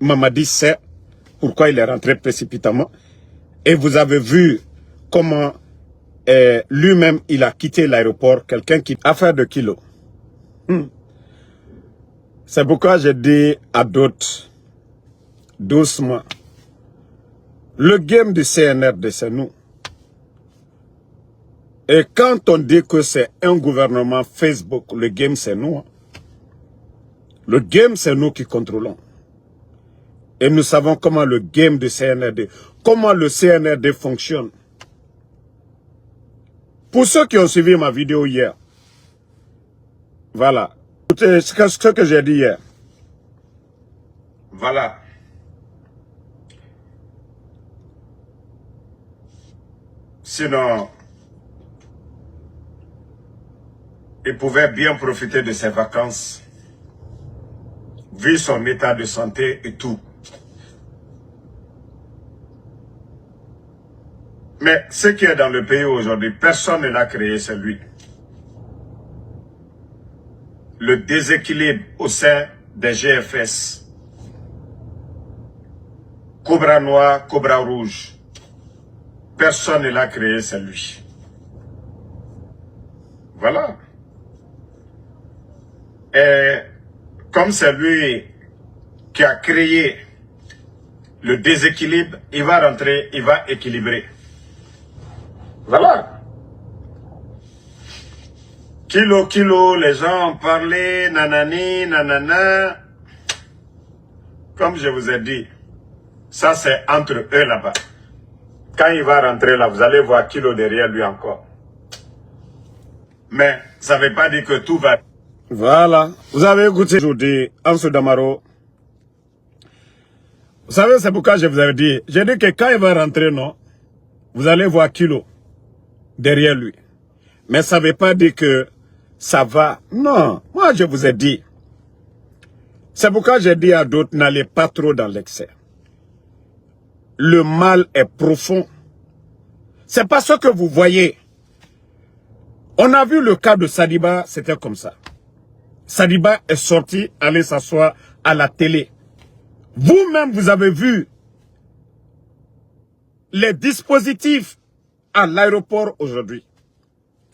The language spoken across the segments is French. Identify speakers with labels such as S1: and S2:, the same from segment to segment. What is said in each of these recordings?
S1: Mamadi sait pourquoi il est rentré précipitamment. Et vous avez vu comment lui-même, il a quitté l'aéroport, quelqu'un qui... Affaire de kilos. C'est pourquoi j'ai dit à d'autres, doucement, le game du CNRD, c'est nous. Et quand on dit que c'est un gouvernement Facebook, le game, c'est nous. Le game, c'est nous qui contrôlons. Et nous savons comment le game du CNRD, comment le CNRD fonctionne. Pour ceux qui ont suivi ma vidéo hier, voilà. Écoutez ce que j'ai dit hier. Voilà. Sinon, il pouvait bien profiter de ses vacances, vu son état de santé et tout. Mais ce qui est dans le pays aujourd'hui, personne ne l'a créé, c'est lui. Le déséquilibre au sein des GFS. Cobra noir, cobra rouge. Personne ne l'a créé, c'est lui. Voilà. Et comme c'est lui qui a créé le déséquilibre, il va rentrer, il va équilibrer. Voilà. Kilo, kilo, les gens ont parlé, nanani, nanana. Comme je vous ai dit, ça c'est entre eux là-bas. Quand il va rentrer là, vous allez voir Kilo derrière lui encore. Mais ça ne veut pas dire que tout va... Voilà. Vous avez écouté aujourd'hui Ansou Damaro. Vous savez, c'est pourquoi je vous avais dit. J'ai dit que quand il va rentrer, non, vous allez voir Kilo derrière lui. Mais ça ne veut pas dire que ça va. Non, moi je vous ai dit. C'est pourquoi j'ai dit à d'autres, n'allez pas trop dans l'excès. Le mal est profond. C'est pas ce que vous voyez. On a vu le cas de Sadiba, c'était comme ça. Sadiba est sorti, aller s'asseoir à la télé. Vous-même, vous avez vu les dispositifs à l'aéroport aujourd'hui.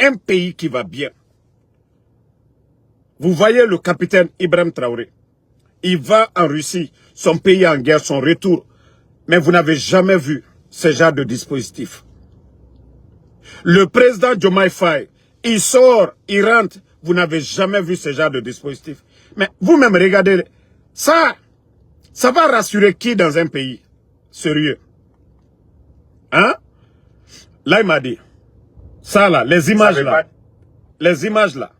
S1: Un pays qui va bien. Vous voyez le capitaine Ibrahim Traoré. Il va en Russie, son pays en guerre, son retour. Mais vous n'avez jamais vu ce genre de dispositif. Le président Diomaye Faye, il sort, il rentre. Vous n'avez jamais vu ce genre de dispositif. Mais vous-même, regardez. Ça va rassurer qui dans un pays sérieux? Hein? Là, il m'a dit. Ça là, les images là. Les images là.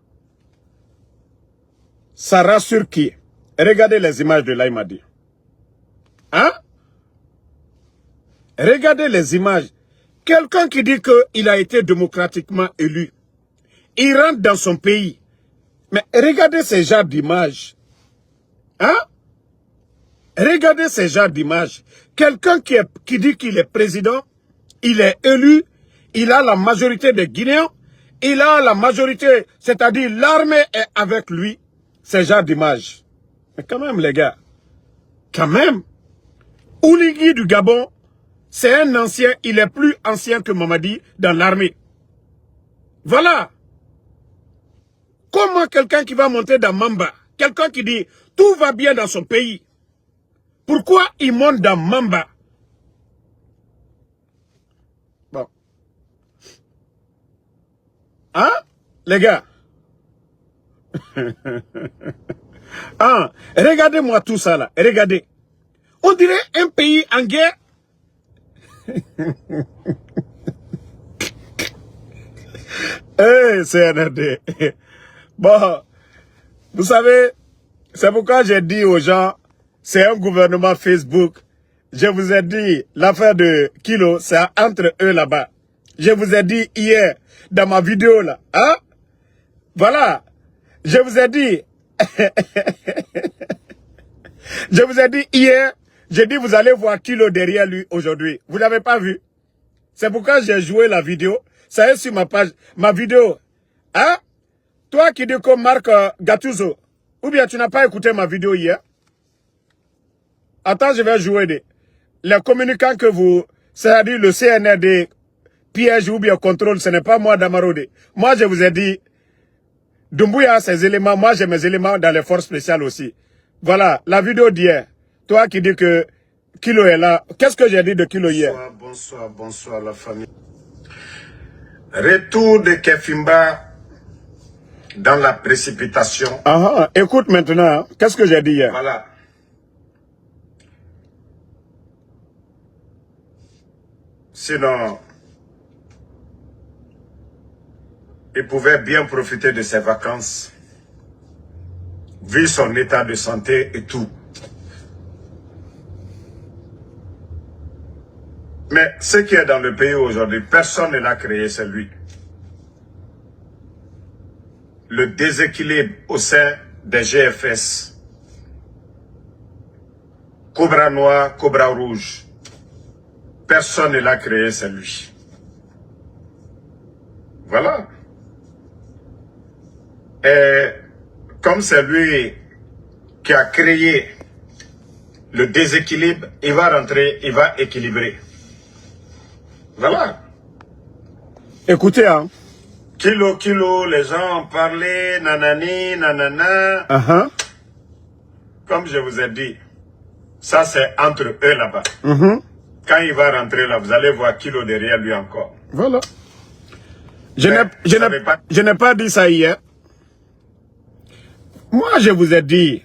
S1: Ça rassure qui? Regardez les images de là, il m'a dit. Hein? Regardez les images. Quelqu'un qui dit qu'il a été démocratiquement élu. Il rentre dans son pays. Mais regardez ces genres d'images. Hein? Regardez ces genres d'images. Quelqu'un qui dit qu'il est président, il est élu, il a la majorité des Guinéens, il a la majorité, c'est-à-dire l'armée est avec lui. Ces genres d'images. Mais quand même les gars, quand même, Oligui du Gabon, c'est un ancien, il est plus ancien que Mamadi dans l'armée. Voilà. Comment quelqu'un qui va monter dans Mamba, quelqu'un qui dit tout va bien dans son pays, pourquoi il monte dans Mamba? Bon. Hein, les gars? Ah, regardez-moi tout ça là, regardez. On dirait un pays en guerre. Eh, CNRD. Bon, vous savez, c'est pourquoi j'ai dit aux gens, c'est un gouvernement Facebook. Je vous ai dit, l'affaire de Kilo, c'est entre eux là-bas. Je vous ai dit hier, dans ma vidéo là. Hein? Voilà. Je vous ai dit. Je vous ai dit hier, j'ai dit vous allez voir Kilo derrière lui aujourd'hui. Vous n'avez pas vu? C'est pourquoi j'ai joué la vidéo. Ça est sur ma page, ma vidéo. Hein? Toi qui dis comme Marc Gattuso, ou bien tu n'as pas écouté ma vidéo hier? Attends, je vais jouer les communicants que vous... C'est-à-dire le CNRD, piège ou bien contrôle, ce n'est pas moi, Damarode. Moi, je vous ai dit, Doumbouya a ses éléments, moi j'ai mes éléments dans les forces spéciales aussi. Voilà, la vidéo d'hier. Toi qui dis que Kilo est là. Qu'est-ce que j'ai dit de Kilo hier?
S2: Bonsoir la famille. Retour de Kefimba dans la précipitation.
S1: Écoute maintenant, qu'est-ce que j'ai dit hier?
S2: Voilà. Sinon, il pouvait bien profiter de ses vacances, vu son état de santé et tout. Mais ce qui est dans le pays aujourd'hui, personne ne l'a créé, c'est lui. Le déséquilibre au sein des GFS. Cobra noir, cobra rouge. Personne ne l'a créé, c'est lui. Voilà. Et comme c'est lui qui a créé le déséquilibre, il va rentrer, il va équilibrer. Voilà.
S1: Écoutez, hein.
S2: Kilo, les gens ont parlé, nanani, nanana. Comme je vous ai dit, ça c'est entre eux là-bas. Quand il va rentrer là, vous allez voir Kilo derrière lui encore.
S1: Voilà. Je n'ai pas dit ça hier. Moi, je vous ai dit,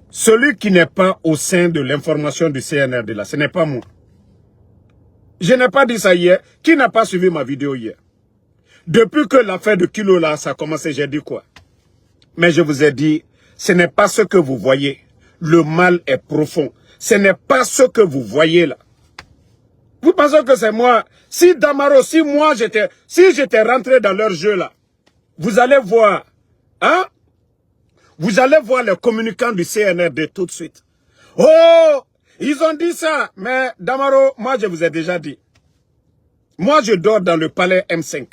S1: celui qui n'est pas au sein de l'information du CNRD là, ce n'est pas moi. Je n'ai pas dit ça hier. Qui n'a pas suivi ma vidéo hier? Depuis que l'affaire de Kilo là, ça a commencé, j'ai dit quoi? Mais je vous ai dit, ce n'est pas ce que vous voyez. Le mal est profond. Ce n'est pas ce que vous voyez là. Vous pensez que c'est moi? Si Damaro, si j'étais rentré dans leur jeu là, vous allez voir, hein? Vous allez voir les communicants du CNRD tout de suite. Oh! Ils ont dit ça. Mais Damaro, moi je vous ai déjà dit. Moi je dors dans le palais M5.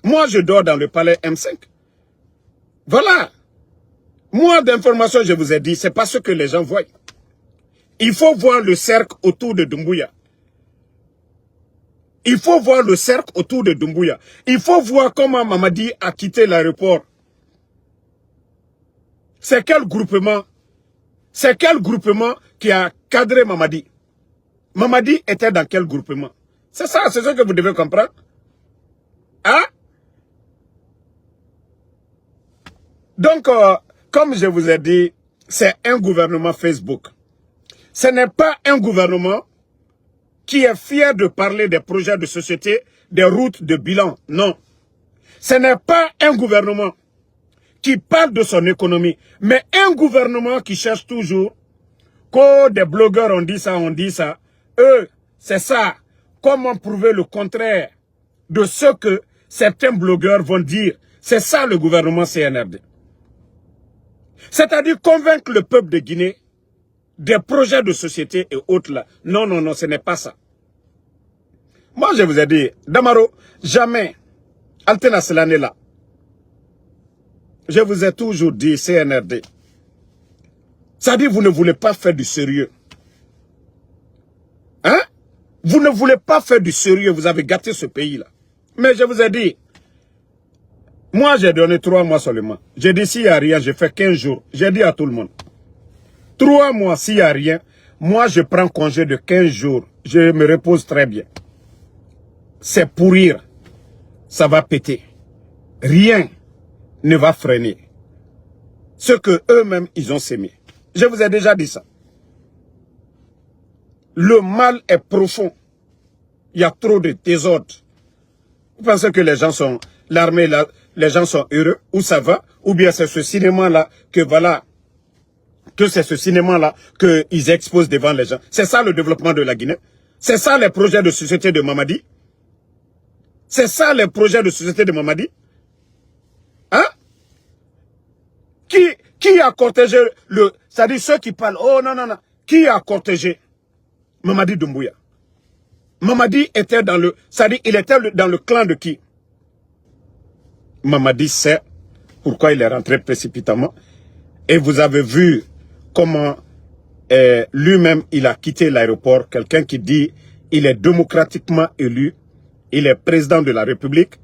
S1: Moi je dors dans le palais M5. Voilà. Moi d'information je vous ai dit, c'est pas ce que les gens voient. Il faut voir le cercle autour de Doumbouya. Il faut voir le cercle autour de Doumbouya. Il faut voir comment Mamadi a quitté l'aéroport. C'est quel groupement? C'est quel groupement qui a cadré Mamadi? Mamadi était dans quel groupement? C'est ça, c'est ce que vous devez comprendre. Hein? Donc, comme je vous ai dit, c'est un gouvernement Facebook. Ce n'est pas un gouvernement qui est fier de parler des projets de société, des routes de bilan. Non. Ce n'est pas un gouvernement qui parle de son économie, mais un gouvernement qui cherche toujours, quand des blogueurs ont dit ça, eux, c'est ça. Comment prouver le contraire de ce que certains blogueurs vont dire? C'est ça le gouvernement CNRD. C'est-à-dire convaincre le peuple de Guinée des projets de société et autres là. Non, non, non, ce n'est pas ça. Moi, je vous ai dit, Damaro, jamais, Altena Selane là. Je vous ai toujours dit, CNRD. C'est-à-dire, vous ne voulez pas faire du sérieux. Hein? Vous ne voulez pas faire du sérieux, vous avez gâté ce pays-là. Mais je vous ai dit, moi j'ai donné 3 mois seulement. J'ai dit, s'il n'y a rien, je fais 15 jours. J'ai dit à tout le monde. 3 mois, s'il n'y a rien, moi je prends congé de 15 jours. Je me repose très bien. C'est pourrir. Ça va péter. Rien ne va freiner ce que eux-mêmes ils ont sémé. Je vous ai déjà dit ça. Le mal est profond. Il y a trop de désordre. Vous pensez que les gens sont, l'armée là, les gens sont heureux, où ça va, ou bien c'est ce cinéma-là que voilà, que c'est ce cinéma-là qu'ils exposent devant les gens. C'est ça le développement de la Guinée. C'est ça les projets de société de Mamadi. C'est ça les projets de société de Mamadi. Hein? Qui a cortégé le... C'est-à-dire ceux qui parlent... Oh non, non, non. Qui a cortégé Mamadi Doumbouya? Mamadi était dans le... C'est-à-dire il était dans le clan de qui? Mamadi sait pourquoi il est rentré précipitamment. Et vous avez vu comment lui-même, il a quitté l'aéroport. Quelqu'un qui dit il est démocratiquement élu, il est président de la République,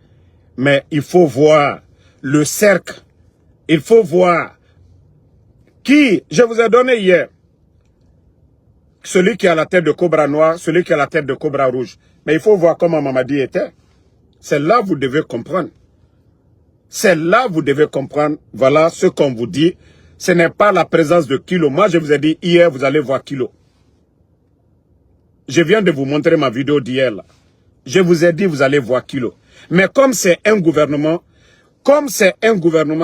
S1: mais il faut voir le cercle. Il faut voir qui, je vous ai donné hier, celui qui a la tête de cobra noir, celui qui a la tête de cobra rouge. Mais il faut voir comment Mamadi était. C'est là que vous devez comprendre. C'est là que vous devez comprendre. Voilà ce qu'on vous dit. Ce n'est pas la présence de Kilo. Moi, je vous ai dit hier, vous allez voir Kilo. Je viens de vous montrer ma vidéo d'hier. Je vous ai dit, vous allez voir Kilo. Mais comme c'est un gouvernement,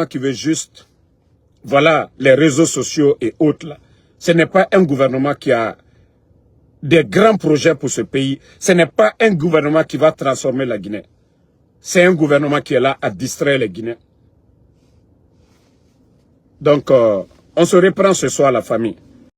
S1: qui veut juste, voilà, les réseaux sociaux et autres, là, ce n'est pas un gouvernement qui a des grands projets pour ce pays. Ce n'est pas un gouvernement qui va transformer la Guinée. C'est un gouvernement qui est là à distraire les Guinéens. Donc, on se reprend ce soir, la famille.